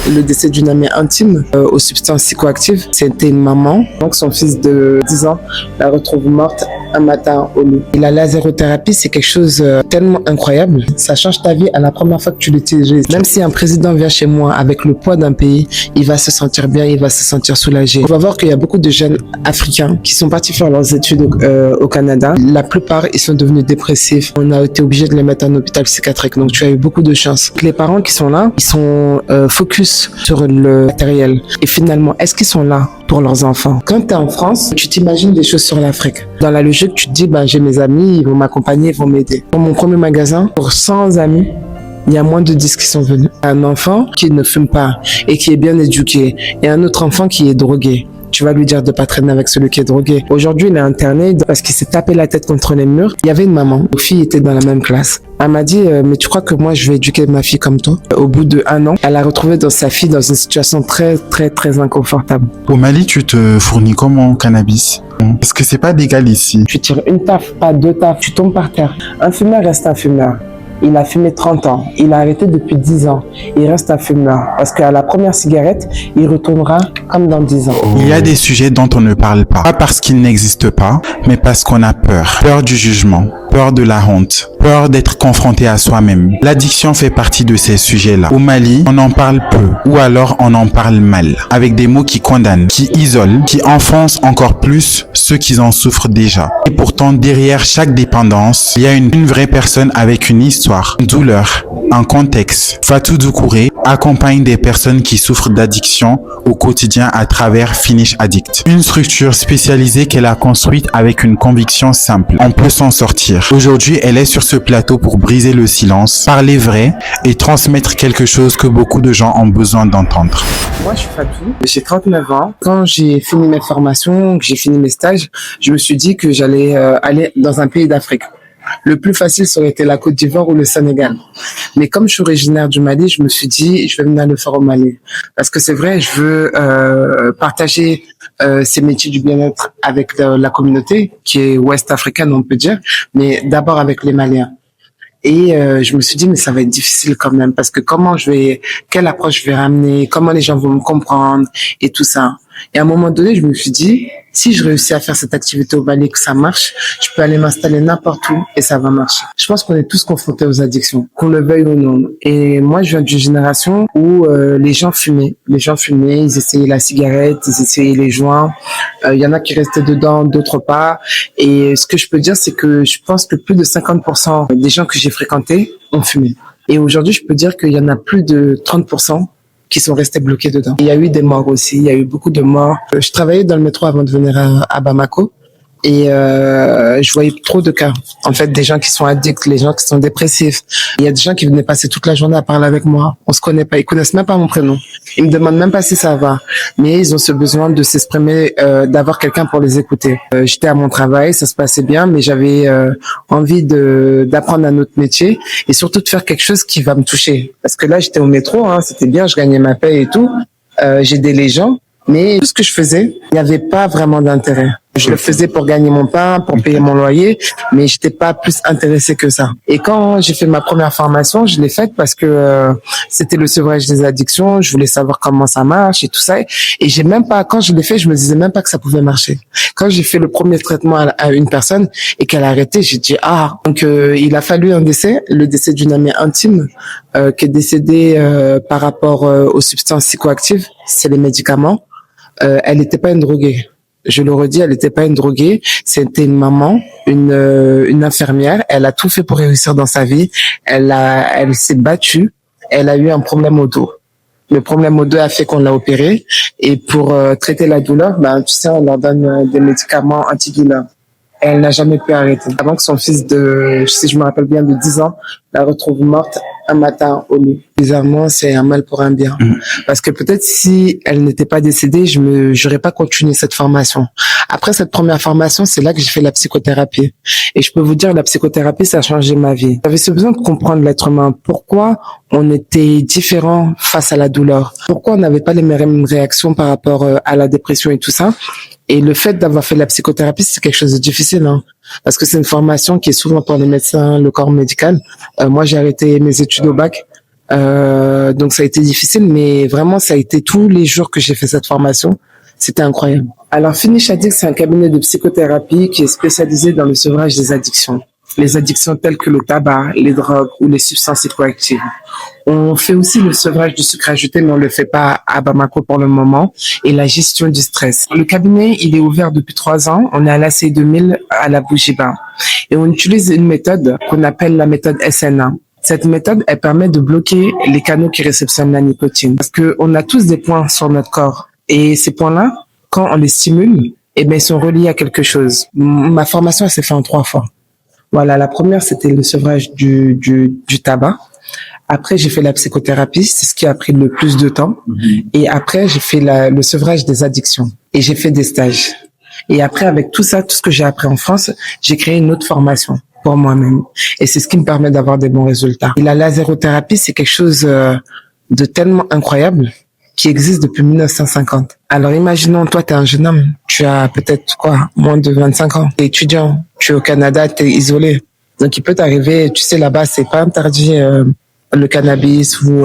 Le décès d'une amie intime aux substances psychoactives, c'était une maman. Donc son fils de 10 ans la retrouve morte un matin au lit. Et la lasérothérapie, c'est quelque chose tellement incroyable. Ça change ta vie à la première fois que tu l'utilises. Même si un président vient chez moi avec le poids d'un pays, il va se sentir bien, il va se sentir soulagé. On va voir qu'il y a beaucoup de jeunes africains qui sont partis faire leurs études au Canada. La plupart, ils sont devenus dépressifs. On a été obligé de les mettre en hôpital psychiatrique. Donc tu as eu beaucoup de chance. Les parents qui sont là, ils sont focus sur le matériel. Et finalement, est-ce qu'ils sont là pour leurs enfants? Quand tu es en France, tu t'imagines des choses sur l'Afrique. Dans la logique, tu te dis, j'ai mes amis, ils vont m'accompagner, ils vont m'aider. Pour mon premier magasin, pour 100 amis, il y a moins de 10 qui sont venus. Un enfant qui ne fume pas et qui est bien éduqué et un autre enfant qui est drogué. Tu vas lui dire de pas traîner avec celui qui est drogué. Aujourd'hui, il est interné parce qu'il s'est tapé la tête contre les murs. Il y avait une maman. Nos filles étaient dans la même classe. Elle m'a dit, mais tu crois que moi, je vais éduquer ma fille comme toi? Au bout d'1 an, elle a retrouvé sa fille dans une situation très, très, très inconfortable. Au Mali, tu te fournis comment en cannabis? Parce que c'est pas légal ici. Tu tires une taf, pas 2 tafs, tu tombes par terre. Un fumeur reste un fumeur. Il a fumé 30 ans. Il a arrêté depuis 10 ans. Il reste un fumeur. Parce qu'à la première cigarette, il retournera comme dans 10 ans. Il y a des sujets dont on ne parle pas. Pas parce qu'ils n'existent pas, mais parce qu'on a peur. Peur du jugement, peur de la honte, peur d'être confronté à soi-même. L'addiction fait partie de ces sujets-là. Au Mali, on en parle peu, ou alors on en parle mal, avec des mots qui condamnent, qui isolent, qui enfoncent encore plus ceux qui en souffrent déjà. Et pourtant, derrière chaque dépendance, il y a une vraie personne avec une histoire, une douleur, un contexte. Fatou Doucouré accompagne des personnes qui souffrent d'addiction au quotidien à travers Finish Addict. Une structure spécialisée qu'elle a construite avec une conviction simple. On peut s'en sortir. Aujourd'hui, elle est sur ce plateau pour briser le silence, parler vrai et transmettre quelque chose que beaucoup de gens ont besoin d'entendre. Moi, je suis Fatou. J'ai 39 ans. Quand j'ai fini mes formations, que j'ai fini mes stages, je me suis dit que j'allais aller dans un pays d'Afrique. Le plus facile, ça aurait été la Côte d'Ivoire ou le Sénégal. Mais comme je suis originaire du Mali, je me suis dit, je vais venir le faire au Mali. Parce que c'est vrai, je veux partager ces métiers du bien-être avec la communauté, qui est ouest africaine, on peut dire, mais d'abord avec les Maliens. Et je me suis dit, mais ça va être difficile quand même, parce que quelle approche je vais ramener, comment les gens vont me comprendre et tout ça. Et à un moment donné, je me suis dit, si je réussis à faire cette activité au Mali, que ça marche, je peux aller m'installer n'importe où et ça va marcher. Je pense qu'on est tous confrontés aux addictions, qu'on le veuille ou non. Et moi, je viens d'une génération où les gens fumaient. Les gens fumaient, ils essayaient la cigarette, ils essayaient les joints. Il y en a qui restaient dedans, d'autres pas. Et ce que je peux dire, c'est que je pense que plus de 50% des gens que j'ai fréquentés ont fumé. Et aujourd'hui, je peux dire qu'il y en a plus de 30% qui sont restés bloqués dedans. Il y a eu des morts aussi, il y a eu beaucoup de morts. Je travaillais dans le métro avant de venir à Bamako et je voyais trop de cas. En fait, des gens qui sont addicts, les gens qui sont dépressifs. Il y a des gens qui venaient passer toute la journée à parler avec moi. On se connaît pas, ils connaissent même pas mon prénom. Ils me demandent même pas si ça va. Mais ils ont ce besoin de s'exprimer, d'avoir quelqu'un pour les écouter. J'étais à mon travail, ça se passait bien, mais j'avais envie d'apprendre un autre métier et surtout de faire quelque chose qui va me toucher. Parce que là, j'étais au métro, c'était bien, je gagnais ma paie et tout. J'aidais les gens, mais tout ce que je faisais, il n'y avait pas vraiment d'intérêt. Je le faisais pour gagner mon pain, pour payer mon loyer, mais j'étais pas plus intéressée que ça. Et quand j'ai fait ma première formation, je l'ai faite parce que c'était le sevrage des addictions. Je voulais savoir comment ça marche et tout ça. Et quand je l'ai fait, je me disais même pas que ça pouvait marcher. Quand j'ai fait le premier traitement à une personne et qu'elle a arrêté, j'ai dit donc il a fallu un décès, le décès d'une amie intime qui est décédée par rapport aux substances psychoactives, c'est les médicaments. Elle n'était pas une droguée. Je le redis, elle n'était pas une droguée. C'était une maman, une infirmière. Elle a tout fait pour réussir dans sa vie. Elle s'est battue. Elle a eu un problème au dos. Le problème au dos a fait qu'on l'a opérée. Et pour traiter la douleur, tu sais, on leur donne des médicaments antidouleurs. Elle n'a jamais pu arrêter. Avant que son fils si je me rappelle bien, de 10 ans, la retrouve morte un matin au lit. Bizarrement, c'est un mal pour un bien. Parce que peut-être si elle n'était pas décédée, j'aurais pas continué cette formation. Après cette première formation, c'est là que j'ai fait la psychothérapie. Et je peux vous dire, la psychothérapie, ça a changé ma vie. J'avais ce besoin de comprendre l'être humain. Pourquoi on était différent face à la douleur? Pourquoi on n'avait pas les mêmes réactions par rapport à la dépression et tout ça? Et le fait d'avoir fait la psychothérapie, c'est quelque chose de difficile, parce que c'est une formation qui est souvent pour les médecins, le corps médical. Moi, j'ai arrêté mes études au bac Donc ça a été difficile, mais vraiment ça a été tous les jours que j'ai fait cette formation. C'était incroyable. Alors Finish Addict, c'est un cabinet de psychothérapie qui est spécialisé dans le sevrage des addictions. Les addictions telles que le tabac, les drogues ou les substances psychoactives. On fait aussi le sevrage du sucre ajouté, mais on le fait pas à Bamako pour le moment, et la gestion du stress. Le cabinet, il est ouvert depuis 3 ans. On est à l'AC 2000 à la Bougiba. Et on utilise une méthode qu'on appelle la méthode SNA. Cette méthode, elle permet de bloquer les canaux qui réceptionnent la nicotine. Parce que on a tous des points sur notre corps. Et ces points-là, quand on les stimule, eh ben, ils sont reliés à quelque chose. Ma formation, elle s'est faite en 3 fois. Voilà, la première, c'était le sevrage du tabac. Après, j'ai fait la psychothérapie, c'est ce qui a pris le plus de temps. Et après, j'ai fait le sevrage des addictions. Et j'ai fait des stages. Et après, avec tout ça, tout ce que j'ai appris en France, j'ai créé une autre formation pour moi-même. Et c'est ce qui me permet d'avoir des bons résultats. Et la lasérothérapie, c'est quelque chose de tellement incroyable qui existe depuis 1950. Alors imaginons, toi, tu es un jeune homme, tu as peut-être moins de 25 ans, tu es étudiant, tu es au Canada, tu es isolé. Donc il peut t'arriver, tu sais, là-bas, c'est pas interdit le cannabis ou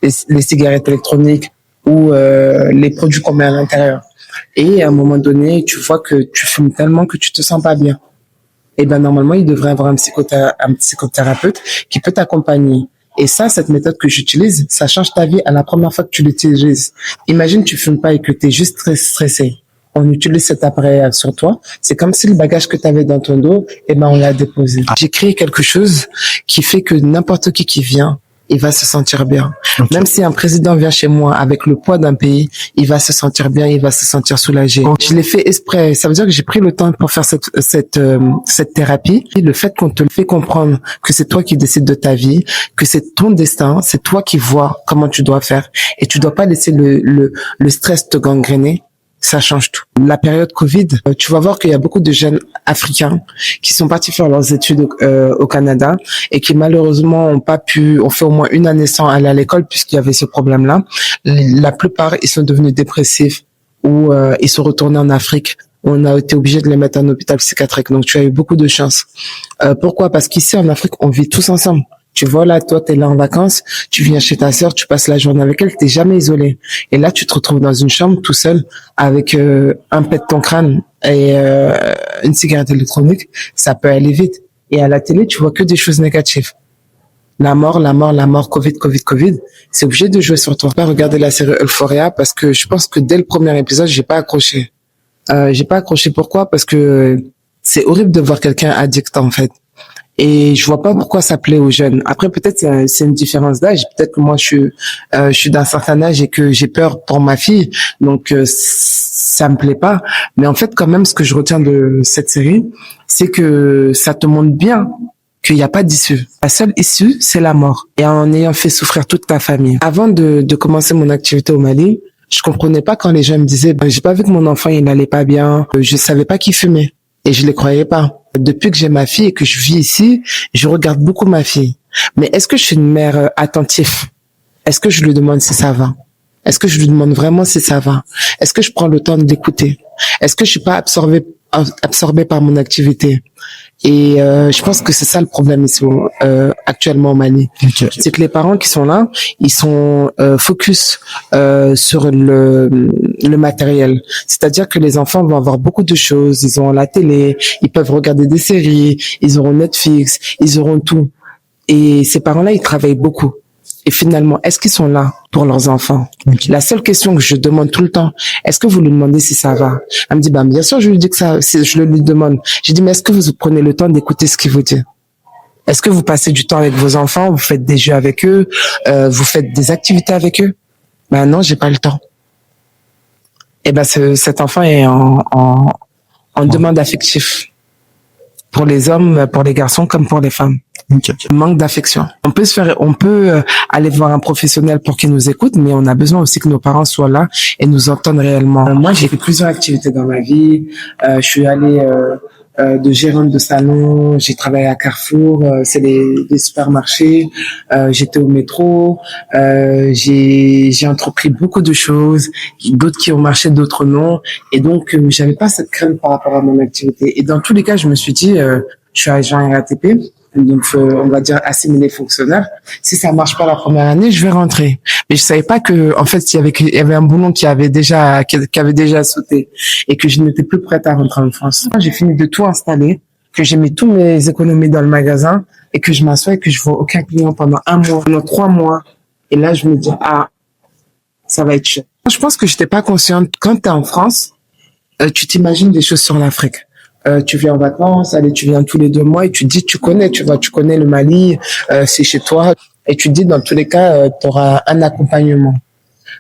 les cigarettes électroniques ou les produits qu'on met à l'intérieur. Et à un moment donné, tu vois que tu fumes tellement que tu te sens pas bien. Et ben normalement, il devrait avoir un psychothérapeute qui peut t'accompagner. Et ça, cette méthode que j'utilise, ça change ta vie à la première fois que tu l'utilises. Imagine, tu fumes pas et que tu es juste très stressé. On utilise cet appareil sur toi. C'est comme si le bagage que tu avais dans ton dos, eh ben, on l'a déposé. J'ai créé quelque chose qui fait que n'importe qui vient, il va se sentir bien. Okay. Même si un président vient chez moi avec le poids d'un pays, il va se sentir bien, il va se sentir soulagé. Okay. Je l'ai fait exprès. Ça veut dire que j'ai pris le temps pour faire cette thérapie. Et le fait qu'on te fait comprendre que c'est toi qui décides de ta vie, que c'est ton destin, c'est toi qui vois comment tu dois faire. Et tu dois pas laisser le stress te gangréner. Ça change tout. La période Covid, tu vas voir qu'il y a beaucoup de jeunes Africains qui sont partis faire leurs études au Canada et qui malheureusement ont fait au moins une année sans aller à l'école puisqu'il y avait ce problème-là. La plupart, ils sont devenus dépressifs ou ils sont retournés en Afrique. On a été obligé de les mettre en hôpital psychiatrique. Donc, tu as eu beaucoup de chance. Pourquoi? Parce qu'ici, en Afrique, on vit tous ensemble. Tu vois, là, toi, t'es là en vacances, tu viens chez ta sœur, tu passes la journée avec elle, t'es jamais isolé. Et là, tu te retrouves dans une chambre tout seul avec un pet de ton crâne et une cigarette électronique. Ça peut aller vite. Et à la télé, tu vois que des choses négatives. La mort, Covid. C'est obligé de jouer sur toi. Pas regarder la série Euphoria parce que je pense que dès le premier épisode, j'ai pas accroché. Pourquoi? Parce que c'est horrible de voir quelqu'un addict, en fait. Et je vois pas pourquoi ça plaît aux jeunes. Après, peut-être c'est une différence d'âge. Peut-être que moi, je suis d'un certain âge et que j'ai peur pour ma fille. Donc, ça me plaît pas. Mais en fait, quand même, ce que je retiens de cette série, c'est que ça te montre bien qu'il n'y a pas d'issue. La seule issue, c'est la mort. Et en ayant fait souffrir toute ta famille. Avant de commencer mon activité au Mali, je comprenais pas quand les gens me disaient, j'ai pas vu que mon enfant, il n'allait pas bien. Je savais pas qu'il fumait. Et je les croyais pas. Depuis que j'ai ma fille et que je vis ici, je regarde beaucoup ma fille. Mais est-ce que je suis une mère attentive? Est-ce que je lui demande si ça va? Est-ce que je lui demande vraiment si ça va? Est-ce que je prends le temps de l'écouter? Est-ce que je suis pas absorbée par mon activité? Et je pense que c'est ça le problème ici actuellement au Mali. Okay. C'est que les parents qui sont là, ils sont focus sur le matériel. C'est-à-dire que les enfants vont avoir beaucoup de choses. Ils ont la télé, ils peuvent regarder des séries, ils auront Netflix, ils auront tout. Et ces parents-là, ils travaillent beaucoup. Et finalement, est-ce qu'ils sont là pour leurs enfants? Okay. La seule question que je demande tout le temps, est-ce que vous lui demandez si ça va? Elle me dit, bien sûr, je lui dis que ça, je le lui demande. J'ai dit, mais est-ce que vous prenez le temps d'écouter ce qu'il vous dit? Est-ce que vous passez du temps avec vos enfants? Vous faites des jeux avec eux? Vous faites des activités avec eux? Ben non, j'ai pas le temps. Et ben, cet enfant est en demande affective. Pour les hommes, pour les garçons, comme pour les femmes. Okay. Manque d'affection. On peut aller voir un professionnel pour qu'il nous écoute, mais on a besoin aussi que nos parents soient là et nous entendent réellement. Moi, j'ai fait plusieurs activités dans ma vie. Je suis allée de gérante de salon, j'ai travaillé à Carrefour, c'est des supermarchés, j'étais au métro, j'ai entrepris beaucoup de choses, d'autres qui ont marché, d'autres non, et donc j'avais pas cette crainte par rapport à mon activité. Et dans tous les cas, je me suis dit, je suis agent RATP, donc on va dire assimilé fonctionnaire. Si ça marche pas la première année, je vais rentrer. Mais je savais pas que en fait il y avait un boulon qui avait déjà sauté et que je n'étais plus prête à rentrer en France. J'ai fini de tout installer, que j'ai mis tous mes économies dans le magasin et que je m'assois et que je vois aucun client pendant 1 mois, pendant 3 mois. Et là, je me dis ça va être chaud. Je pense que j'étais pas consciente. Quand tu es en France, tu t'imagines des choses sur l'Afrique. Tu viens en vacances, allez, tu viens tous les 2 mois et tu te dis, tu connais le Mali, c'est chez toi. Et tu te dis, dans tous les cas, tu auras un accompagnement.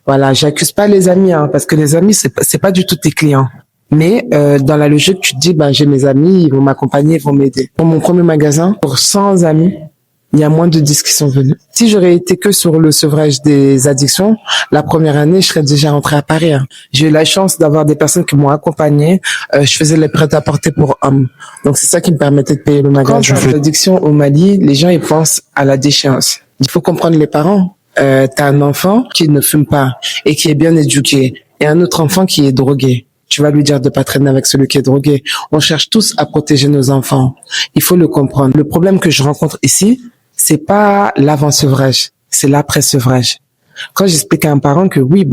Voilà, j'accuse pas les amis, parce que les amis, c'est pas du tout tes clients. Mais dans la logique, tu te dis, j'ai mes amis, ils vont m'accompagner, ils vont m'aider. Pour mon premier magasin, pour 100 amis, il y a moins de 10 qui sont venus. Si j'aurais été que sur le sevrage des addictions, la première année, je serais déjà rentrée à Paris. J'ai eu la chance d'avoir des personnes qui m'ont accompagnée. Je faisais les prêt-à-porter pour hommes. Donc, c'est ça qui me permettait de payer le magasin. Quand tu fais l'addiction au Mali, les gens, ils pensent à la déchéance. Il faut comprendre les parents. T'as un enfant qui ne fume pas et qui est bien éduqué et un autre enfant qui est drogué. Tu vas lui dire de pas traîner avec celui qui est drogué. On cherche tous à protéger nos enfants. Il faut le comprendre. Le problème que je rencontre ici, c'est pas l'avant-sevrage, c'est l'après-sevrage. Quand j'explique à un parent que oui,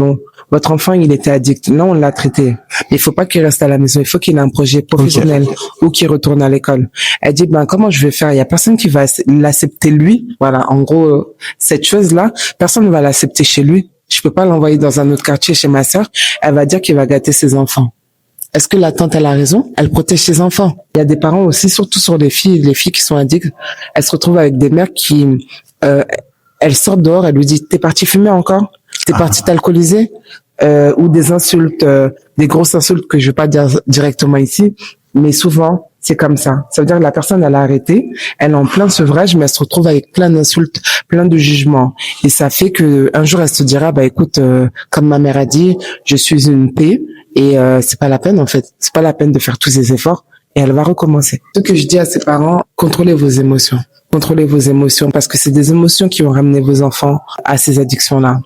votre enfant, il était addict. Non, on l'a traité. Mais il faut pas qu'il reste à la maison. Il faut qu'il ait un projet professionnel ou qu'il retourne à l'école. Elle dit, comment je vais faire? Il y a personne qui va l'accepter lui. Voilà. En gros, cette chose-là, personne ne va l'accepter chez lui. Je peux pas l'envoyer dans un autre quartier chez ma sœur. Elle va dire qu'il va gâter ses enfants. Est-ce que la tante, elle a raison? Elle protège ses enfants. Il y a des parents aussi, surtout sur les filles qui sont addictes. Elles se retrouvent avec des mères qui, elles sortent dehors, elles lui disent, t'es parti fumer encore? T'es parti t'alcooliser? Ou des insultes, des grosses insultes que je vais pas dire directement ici, mais souvent, c'est comme ça. Ça veut dire que la personne, elle a arrêté, elle est en plein sevrage, mais elle se retrouve avec plein d'insultes, plein de jugements. Et ça fait que un jour, elle se dira, écoute, comme ma mère a dit, je suis une paix. Et c'est pas la peine en fait, c'est pas la peine de faire tous ces efforts et elle va recommencer. Ce que je dis à ses parents, contrôlez vos émotions. Contrôlez vos émotions parce que c'est des émotions qui vont ramener vos enfants à ces addictions-là.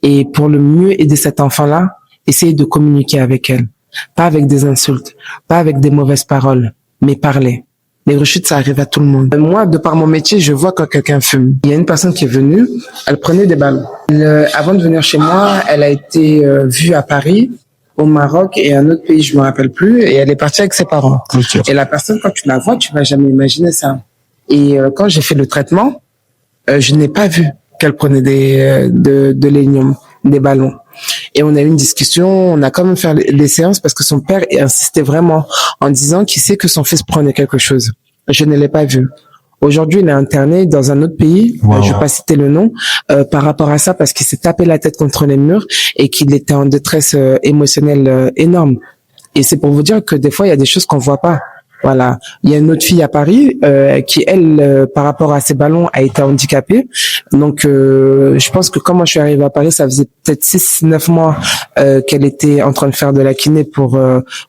Et pour le mieux aider cet enfant-là, essayez de communiquer avec elle. Pas avec des insultes, pas avec des mauvaises paroles, mais parler. Les rechutes, ça arrive à tout le monde. Moi, de par mon métier, je vois quand quelqu'un fume. Il y a une personne qui est venue, elle prenait des ballons. Avant de venir chez moi, elle a été vue à Paris, au Maroc et un autre pays, je me rappelle plus, et elle est partie avec ses parents. Okay. Et la personne, quand tu la vois, tu vas jamais imaginer ça. Et quand j'ai fait le traitement, je n'ai pas vu qu'elle prenait de l'hélium, des ballons. Et on a eu une discussion, on a quand même fait les séances parce que son père insistait vraiment en disant qu'il sait que son fils prenait quelque chose. Je ne l'ai pas vu. Aujourd'hui, il est interné dans un autre pays, wow. Je vais pas citer le nom, par rapport à ça parce qu'il s'est tapé la tête contre les murs et qu'il était en détresse émotionnelle énorme. Et c'est pour vous dire que des fois, il y a des choses qu'on voit pas. Voilà. Il y a une autre fille à Paris qui, elle, par rapport à ses ballons, a été handicapée. Donc, je pense que quand moi je suis arrivée à Paris, ça faisait peut-être 6-9 mois qu'elle était en train de faire de la kiné pour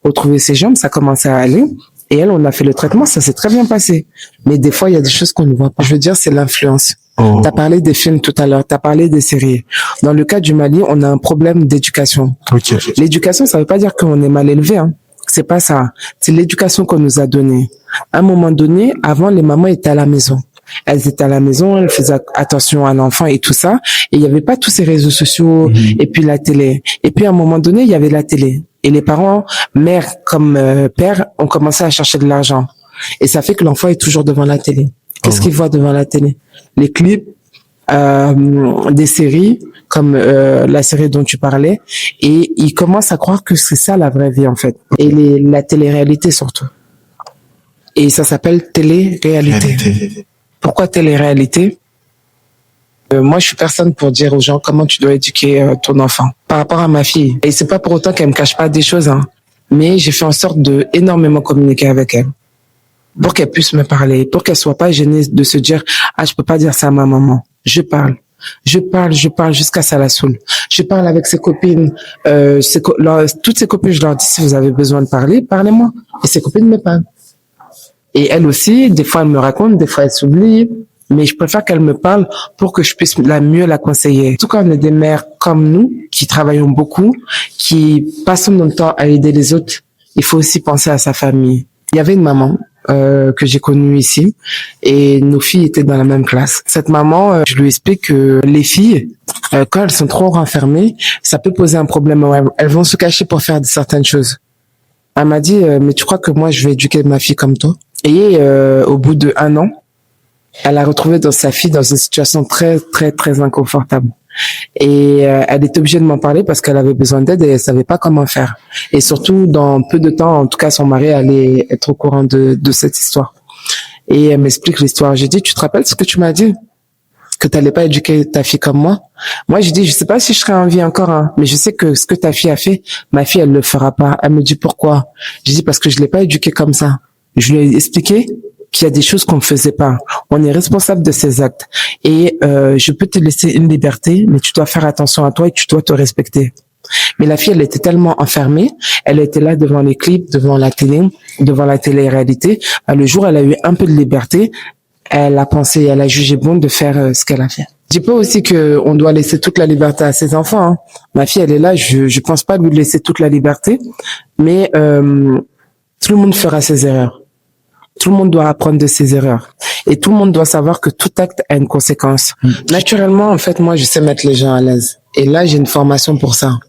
retrouver ses jambes. Ça commençait à aller. Et elle, on a fait le traitement, ça s'est très bien passé. Mais des fois, il y a des choses qu'on ne voit pas. Je veux dire, c'est l'influence. Oh. T'as parlé des films tout à l'heure, t'as parlé des séries. Dans le cas du Mali, on a un problème d'éducation. Okay. L'éducation, ça veut pas dire qu'on est mal élevé, hein. C'est pas ça. C'est l'éducation qu'on nous a donnée. À un moment donné, avant, les mamans étaient à la maison. Elles étaient à la maison, elles faisaient attention à l'enfant et tout ça. Et il y avait pas tous ces réseaux sociaux et puis la télé. Et puis à un moment donné, il y avait la télé. Et les parents, mère comme père, ont commencé à chercher de l'argent. Et ça fait que l'enfant est toujours devant la télé. Qu'est-ce qu'il voit devant la télé? Les clips, des séries comme la série dont tu parlais. Et il commence à croire que c'est ça la vraie vie en fait. Et la télé-réalité surtout. Et ça s'appelle télé-réalité. Pourquoi télé-réalité? Moi, je suis personne pour dire aux gens comment tu dois éduquer ton enfant. Par rapport à ma fille. Et c'est pas pour autant qu'elle me cache pas des choses, hein. Mais j'ai fait en sorte de énormément communiquer avec elle. Pour qu'elle puisse me parler. Pour qu'elle soit pas gênée de se dire, je peux pas dire ça à ma maman. Je parle jusqu'à ça la saoule. Je parle avec ses copines, toutes ses copines, je leur dis, si vous avez besoin de parler, parlez-moi. Et ses copines me parlent. Et elle aussi, des fois elle me raconte, des fois elle s'oublie. Mais je préfère qu'elle me parle pour que je puisse mieux la conseiller. En tout cas, on est des mères comme nous, qui travaillons beaucoup, qui passons notre temps à aider les autres. Il faut aussi penser à sa famille. Il y avait une maman, que j'ai connu ici et nos filles étaient dans la même classe. Cette maman, je lui explique que les filles, quand elles sont trop renfermées, ça peut poser un problème. Elles vont se cacher pour faire certaines choses. Elle m'a dit, mais tu crois que moi je vais éduquer ma fille comme toi? Et au bout de 1 an, elle a retrouvé dans sa fille dans une situation très très très inconfortable. Et elle était obligée de m'en parler parce qu'elle avait besoin d'aide et elle savait pas comment faire. Et surtout, dans peu de temps, en tout cas, son mari allait être au courant de cette histoire. Et elle m'explique l'histoire. J'ai dit, tu te rappelles ce que tu m'as dit? Que t'allais pas éduquer ta fille comme moi? Moi, j'ai dit, je sais pas si je serai en vie encore, hein, mais je sais que ce que ta fille a fait, ma fille, elle le fera pas. Elle me dit pourquoi? J'ai dit parce que je l'ai pas éduquée comme ça. Je lui ai expliqué qu'il y a des choses qu'on ne faisait pas. On est responsable de ses actes. Et je peux te laisser une liberté, mais tu dois faire attention à toi et tu dois te respecter. Mais la fille, elle était tellement enfermée, elle était là devant les clips, devant la télé-réalité. Le jour où elle a eu un peu de liberté, elle a pensé, elle a jugé bon de faire ce qu'elle a fait. Je dis pas aussi que on doit laisser toute la liberté à ses enfants. Hein. Ma fille, elle est là, je pense pas lui laisser toute la liberté, mais tout le monde fera ses erreurs. Tout le monde doit apprendre de ses erreurs. Et tout le monde doit savoir que tout acte a une conséquence. Naturellement, en fait, moi, je sais mettre les gens à l'aise. Et là, j'ai une formation pour ça.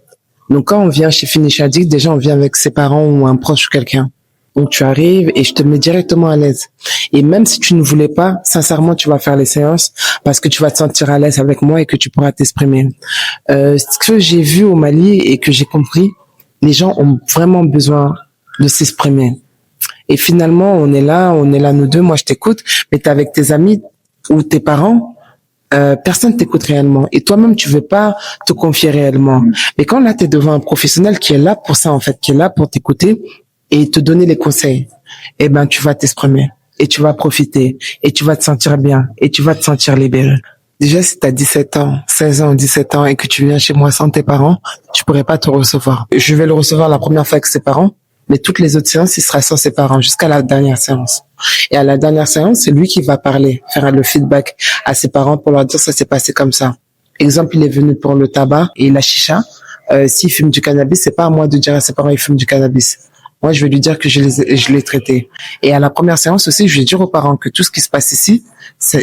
Donc, quand on vient chez Finish Addict, déjà, on vient avec ses parents ou un proche ou quelqu'un. Donc, tu arrives et je te mets directement à l'aise. Et même si tu ne voulais pas, sincèrement, tu vas faire les séances parce que tu vas te sentir à l'aise avec moi et que tu pourras t'exprimer. Ce que j'ai vu au Mali et que j'ai compris, les gens ont vraiment besoin de s'exprimer. Et finalement, on est là nous deux, moi je t'écoute, mais t'es avec tes amis ou tes parents, personne t'écoute réellement. Et toi-même, tu veux pas te confier réellement. Mais quand là, t'es devant un professionnel qui est là pour ça, en fait, qui est là pour t'écouter et te donner les conseils, eh ben, tu vas t'exprimer et tu vas profiter et tu vas te sentir bien et tu vas te sentir libéré. Déjà, si t'as 17 ans, 16 ans, 17 ans et que tu viens chez moi sans tes parents, tu pourrais pas te recevoir. Je vais le recevoir la première fois avec ses parents. Mais toutes les autres séances, il sera sans ses parents jusqu'à la dernière séance. Et à la dernière séance, c'est lui qui va parler, faire le feedback à ses parents pour leur dire ça s'est passé comme ça. Exemple, il est venu pour le tabac et la chicha. S'il fume du cannabis, c'est pas à moi de dire à ses parents il fume du cannabis. Moi, je vais lui dire que je l'ai traité. Et à la première séance aussi, je vais dire aux parents que tout ce qui se passe ici, c'est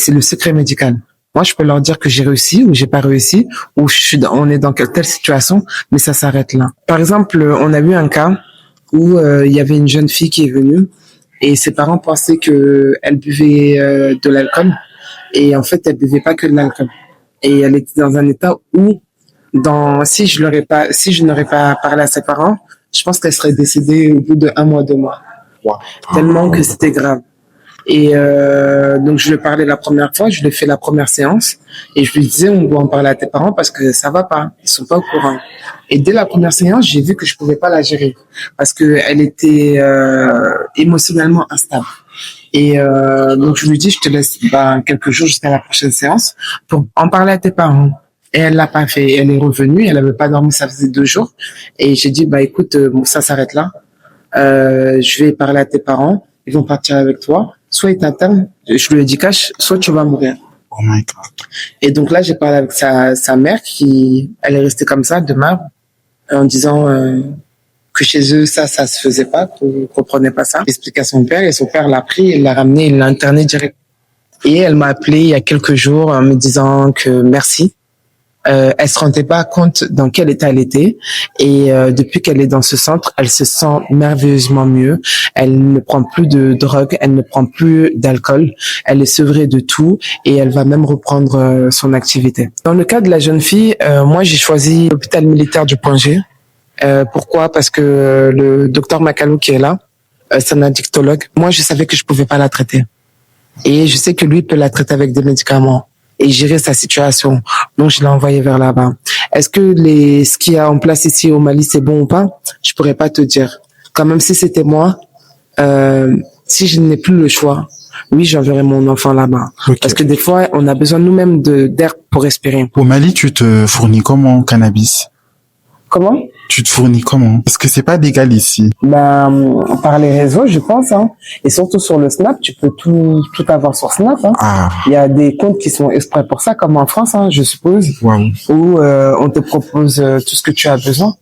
le secret médical. Moi, je peux leur dire que j'ai réussi ou j'ai pas réussi ou on est dans telle situation, mais ça s'arrête là. Par exemple, on a eu un cas où il y avait une jeune fille qui est venue et ses parents pensaient que elle buvait de l'alcool et en fait elle buvait pas que de l'alcool et elle était dans un état où si je n'aurais pas parlé à ses parents, je pense qu'elle serait décédée au bout de 1 mois, 2 mois. Wow. Tellement que c'était grave. Et donc je lui parlais la première fois, je lui ai fait la première séance et je lui disais on doit en parler à tes parents parce que ça va pas, ils sont pas au courant. Et dès la première séance, j'ai vu que je pouvais pas la gérer parce que elle était émotionnellement instable. Et donc je lui dis je te laisse quelques jours jusqu'à la prochaine séance pour en parler à tes parents. Et elle l'a pas fait. Elle est revenue, elle avait pas dormi, ça faisait 2 jours. Et j'ai dit écoute, ça s'arrête là. Je vais parler à tes parents, ils vont partir avec toi. Soit ils t'internent, je lui ai dit cash, soit tu vas mourir. Oh my God. Et donc là, j'ai parlé avec sa mère elle est restée comme ça, de marbre, en disant que chez eux, ça se faisait pas, qu'on comprenait pas ça. Expliqué à son père et son père l'a pris, il l'a ramené, il l'a interné direct. Et elle m'a appelé il y a quelques jours en me disant que merci. Elle se rendait pas compte dans quel état elle était et depuis qu'elle est dans ce centre, elle se sent merveilleusement mieux. Elle ne prend plus de drogue, elle ne prend plus d'alcool, elle est sevrée de tout et elle va même reprendre son activité. Dans le cas de la jeune fille, moi j'ai choisi l'hôpital militaire du Point G. Pourquoi? Parce que le docteur Macalou qui est là, c'est un addictologue. Moi je savais que je pouvais pas la traiter et je sais que lui peut la traiter avec des médicaments et gérer sa situation. Donc, je l'ai envoyé vers là-bas. Est-ce que ce qu'il y a en place ici au Mali, c'est bon ou pas? Je pourrais pas te dire. Quand même, si c'était moi, si je n'ai plus le choix, oui, j'enverrai mon enfant là-bas. Okay. Parce que des fois, on a besoin nous-mêmes d'air pour respirer. Au Mali, tu te fournis comment en cannabis? Comment? Tu te fournis comment? Parce que c'est pas légal ici. Par les réseaux, je pense, hein. Et surtout sur le Snap, tu peux tout avoir sur Snap, hein. Ah. Il y a des comptes qui sont exprès pour ça, comme en France, hein, je suppose. Wow. Où on te propose tout ce que tu as besoin.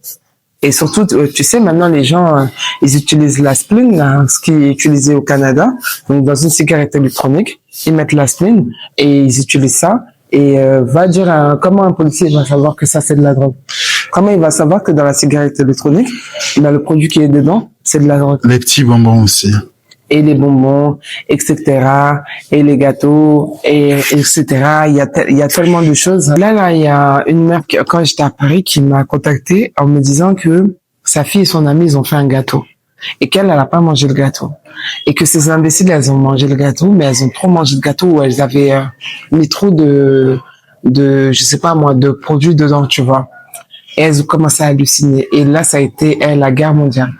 Et surtout, tu sais, maintenant, les gens, ils utilisent l'aspline, là, ce qui est utilisé au Canada. Donc, dans une cigarette électronique, ils mettent l'aspline et ils utilisent ça. Et va dire comment un policier va savoir que ça, c'est de la drogue. Comment il va savoir que dans la cigarette électronique, le produit qui est dedans, c'est de la drogue. Les petits bonbons aussi. Et les bonbons, etc. Et les gâteaux, et etc. Il y a tellement de choses. Là, il y a une mère, quand j'étais à Paris, qui m'a contacté en me disant que sa fille et son amie, ils ont fait un gâteau. Et qu'elle, elle a pas mangé le gâteau. Et que ces imbéciles, elles ont mangé le gâteau, mais elles ont trop mangé le gâteau où elles avaient mis trop de, je sais pas moi, de produits dedans, tu vois. Et elles ont commencé à halluciner. Et là, ça a été la guerre mondiale.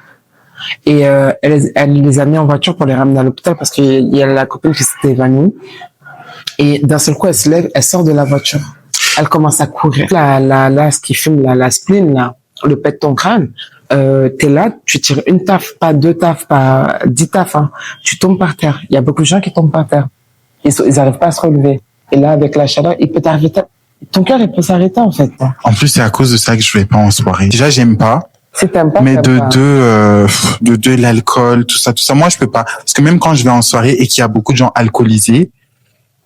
Et elle les a mis en voiture pour les ramener à l'hôpital parce qu'il y a la copine qui s'était évanouie. Et d'un seul coup, elle se lève, elle sort de la voiture. Elle commence à courir. Là, ce qui fume, la spleen, là, le pète ton crâne. T'es là, tu tires une taffe, pas deux taffes, pas 10 taffes, hein. Tu tombes par terre. Il y a beaucoup de gens qui tombent par terre. Ils arrivent pas à se relever. Et là, avec la chaleur, il peut t'arrêter. Ton cœur, il peut s'arrêter, en fait. En plus, c'est à cause de ça que je vais pas en soirée. Déjà, j'aime pas. Si t'aimes pas, Mais t'aimes pas. de deux, l'alcool, tout ça. Moi, je peux pas. Parce que même quand je vais en soirée et qu'il y a beaucoup de gens alcoolisés,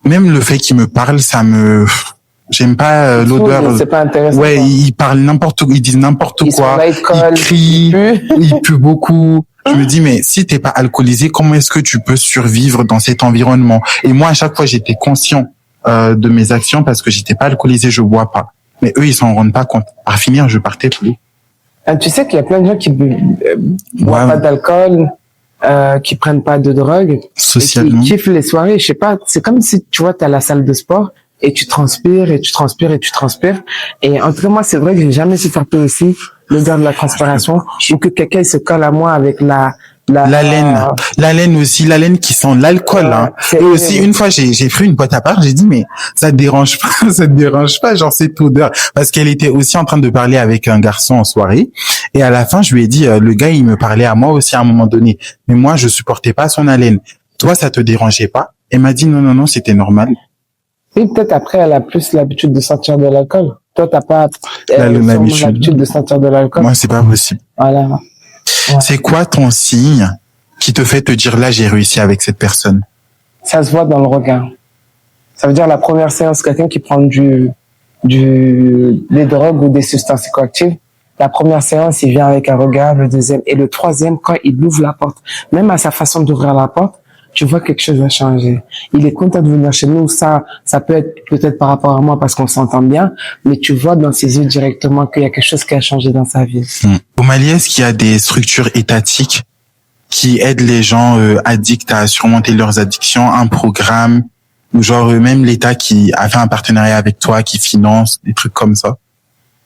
même le fait qu'ils me parlent, j'aime pas l'odeur. C'est pas intéressant. Ouais, ils parlent ils disent n'importe quoi. Ils crient, ils puent beaucoup. Je me dis, mais si t'es pas alcoolisé, comment est-ce que tu peux survivre dans cet environnement? Et moi, à chaque fois, j'étais conscient de mes actions parce que j'étais pas alcoolisé, je bois pas. Mais eux, ils s'en rendent pas compte. À finir, je partais plus. Tu sais qu'il y a plein de gens qui boivent pas d'alcool, qui prennent pas de drogue, socialement, qui kiffent les soirées. Je sais pas, c'est comme si tu vois, t'es à la salle de sport et tu transpires et tu transpires et tu transpires. Et en tout cas, moi, c'est vrai que j'ai jamais supporté aussi l'odeur de la transpiration ou que quelqu'un se colle à moi avec la laine aussi, la laine qui sent l'alcool, hein. Et aussi, une fois, j'ai pris une boîte à part, j'ai dit, mais ça te dérange pas, ça te dérange pas, genre, cette odeur. Parce qu'elle était aussi en train de parler avec un garçon en soirée. Et à la fin, je lui ai dit, le gars, il me parlait à moi aussi à un moment donné. Mais moi, je supportais pas son haleine. Toi, ça te dérangeait pas? Elle m'a dit, non, c'était normal. Oui, peut-être après, elle a plus l'habitude de sentir de l'alcool. Toi, t'as pas l'habitude de sentir de l'alcool. Moi, c'est pas possible. Voilà. Ouais. C'est quoi ton signe qui te fait te dire là j'ai réussi avec cette personne? Ça se voit dans le regard. Ça veut dire la première séance, quelqu'un qui prend des drogues ou des substances psychoactives. La première séance, il vient avec un regard, le deuxième et le troisième quand il ouvre la porte. Même à sa façon d'ouvrir la porte, tu vois quelque chose a changé. Il est content de venir chez nous. Ça peut être peut-être par rapport à moi parce qu'on s'entend bien, mais tu vois dans ses yeux directement qu'il y a quelque chose qui a changé dans sa vie. Au Mali, est-ce qu'il y a des structures étatiques qui aident les gens addicts à surmonter leurs addictions, un programme, ou genre même l'État qui a fait un partenariat avec toi, qui finance, des trucs comme ça?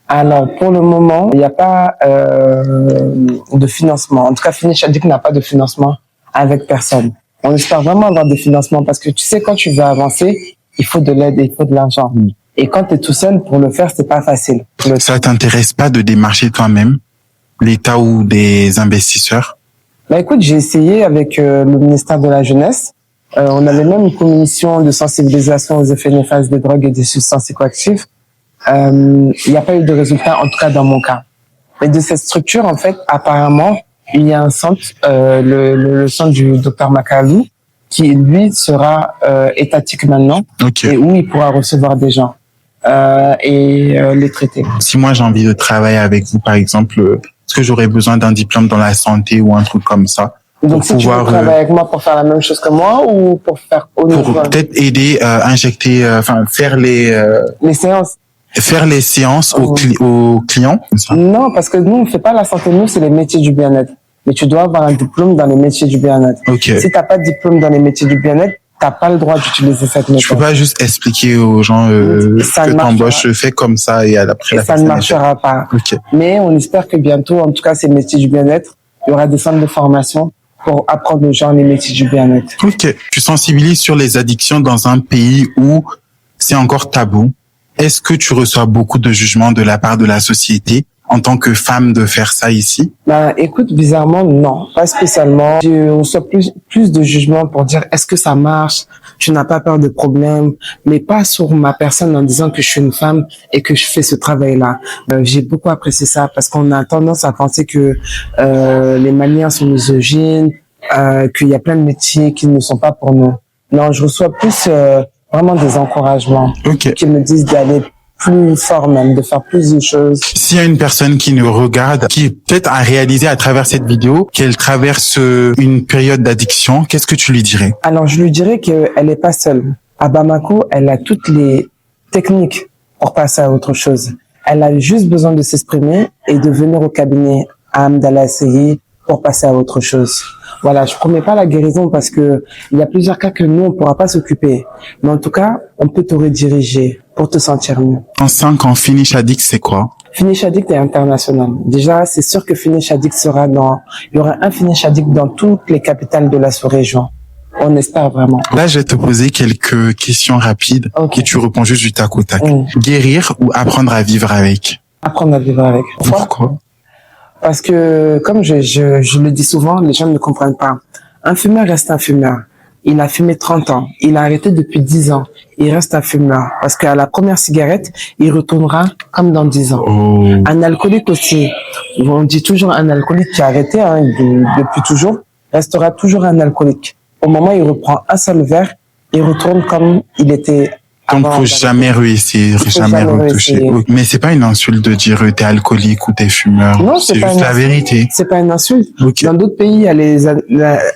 Alors, pour le moment, il n'y a pas de financement. En tout cas, Finish Addict n'a pas de financement avec personne. On espère vraiment avoir des financements parce que tu sais, quand tu veux avancer, il faut de l'aide et il faut de l'argent. Et quand tu es tout seul, pour le faire, c'est pas facile. Ça t'intéresse pas de démarcher toi-même, l'État ou des investisseurs? Bah écoute, j'ai essayé avec le ministère de la Jeunesse. On avait même une commission de sensibilisation aux effets néfastes des drogues et des substances psychoactives. Il n'y a pas eu de résultat, en tout cas dans mon cas. Mais de cette structure, en fait, apparemment, il y a un centre, le centre du docteur Makalou, qui lui sera étatique maintenant, et où il pourra recevoir des gens et les traiter. Si moi j'ai envie de travailler avec vous, par exemple, est-ce que j'aurais besoin d'un diplôme dans la santé ou un truc comme ça? Donc si tu veux travailler avec moi pour faire la même chose que moi ou pour faire au niveau? Pour peut-être aider, injecter, faire les séances. Faire les séances aux clients? Non, parce que nous, on ne fait pas la santé, nous, c'est les métiers du bien-être. Mais tu dois avoir un diplôme dans les métiers du bien-être. Okay. Si tu n'as pas de diplôme dans les métiers du bien-être, tu n'as pas le droit d'utiliser cette méthode. Je peux pas juste expliquer aux gens que t'embauches, fais comme ça et après la ça ne marchera pas. Okay. Mais on espère que bientôt, en tout cas, ces métiers du bien-être, il y aura des centres de formation pour apprendre aux gens les métiers du bien-être. Ok. Tu sensibilises sur les addictions dans un pays où c'est encore tabou. Est-ce que tu reçois beaucoup de jugements de la part de la société en tant que femme de faire ça ici? Bah, écoute, bizarrement, non, pas spécialement. Je reçois plus de jugements pour dire est-ce que ça marche, tu n'as pas peur de problème, mais pas sur ma personne en disant que je suis une femme et que je fais ce travail-là. J'ai beaucoup apprécié ça parce qu'on a tendance à penser que les Maliens sont misogynes, qu'il y a plein de métiers qui ne sont pas pour nous. Non, je reçois plus vraiment des encouragements qui me disent d'aller plus fort même, de faire plus de choses. S'il y a une personne qui nous regarde, qui peut-être a réalisé à travers cette vidéo qu'elle traverse une période d'addiction, qu'est-ce que tu lui dirais? Alors, je lui dirais qu'elle n'est pas seule. À Bamako, elle a toutes les techniques pour passer à autre chose. Elle a juste besoin de s'exprimer et de venir au cabinet à Amdallah Sey pour passer à autre chose. Voilà, je promets pas la guérison parce que il y a plusieurs cas que nous, on pourra pas s'occuper. Mais en tout cas, on peut te rediriger pour te sentir mieux. En 5 ans, Finish Addict, c'est quoi? Finish Addict est international. Déjà, c'est sûr que Finish Addict il y aura un Finish Addict dans toutes les capitales de la sous-région. On espère vraiment. Là, je vais te poser quelques questions rapides et tu réponds juste du tac au tac. Guérir ou apprendre à vivre avec? Apprendre à vivre avec. Pourquoi? Parce que, comme je le dis souvent, les gens ne comprennent pas. Un fumeur reste un fumeur. Il a fumé 30 ans. Il a arrêté depuis 10 ans. Il reste un fumeur. Parce qu'à la première cigarette, il retournera comme dans 10 ans. Un alcoolique aussi. On dit toujours un alcoolique qui a arrêté depuis toujours, restera toujours un alcoolique. Au moment où il reprend un seul verre, il retourne comme il était. Donc, faut jamais réussir, jamais retoucher. Mais c'est pas une insulte de dire t'es alcoolique ou t'es fumeur. Non, c'est juste la vérité. C'est pas une insulte. Dans d'autres pays, il y a les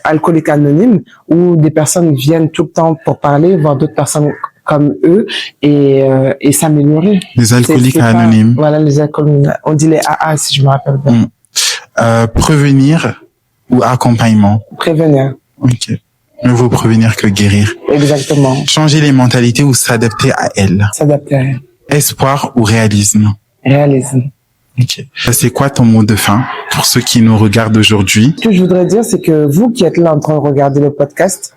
alcooliques anonymes où des personnes viennent tout le temps pour parler, voir d'autres personnes comme eux et s'améliorer. Les alcooliques anonymes. Voilà, les alcooliques. On dit les AA si je me rappelle bien. Prévenir ou accompagnement? Prévenir. Ok. Mieux vaut prévenir que guérir. Exactement. Changer les mentalités ou s'adapter à elles? S'adapter à elles. Espoir ou réalisme? Réalisme. Ok. C'est quoi ton mot de fin pour ceux qui nous regardent aujourd'hui? Ce que je voudrais dire, c'est que vous qui êtes là en train de regarder le podcast,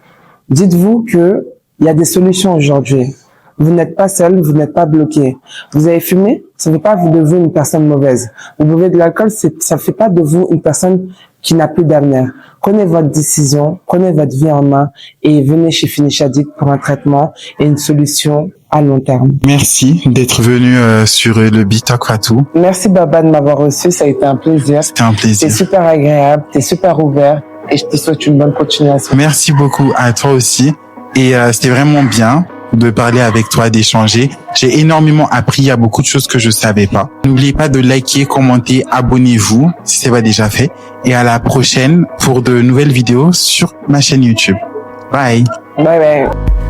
dites-vous que il y a des solutions aujourd'hui. Vous n'êtes pas seul, vous n'êtes pas bloqué. Vous avez fumé, ça ne fait pas de vous une personne mauvaise. Vous buvez de l'alcool, ça ne fait pas de vous une personne qui n'a plus d'avenir. Prenez votre décision, prenez votre vie en main et venez chez Finish Addict pour un traitement et une solution à long terme. Merci d'être venu sur le Bitalk Fatou. Merci Baba de m'avoir reçu, ça a été un plaisir. C'était un plaisir. T'es super agréable, t'es super ouvert et je te souhaite une bonne continuation. Merci beaucoup à toi aussi et c'était vraiment bien de parler avec toi, d'échanger. J'ai énormément appris, il y a beaucoup de choses que je savais pas. N'oubliez pas de liker, commenter, abonnez-vous si c'est pas déjà fait. Et à la prochaine pour de nouvelles vidéos sur ma chaîne YouTube. Bye. Bye bye.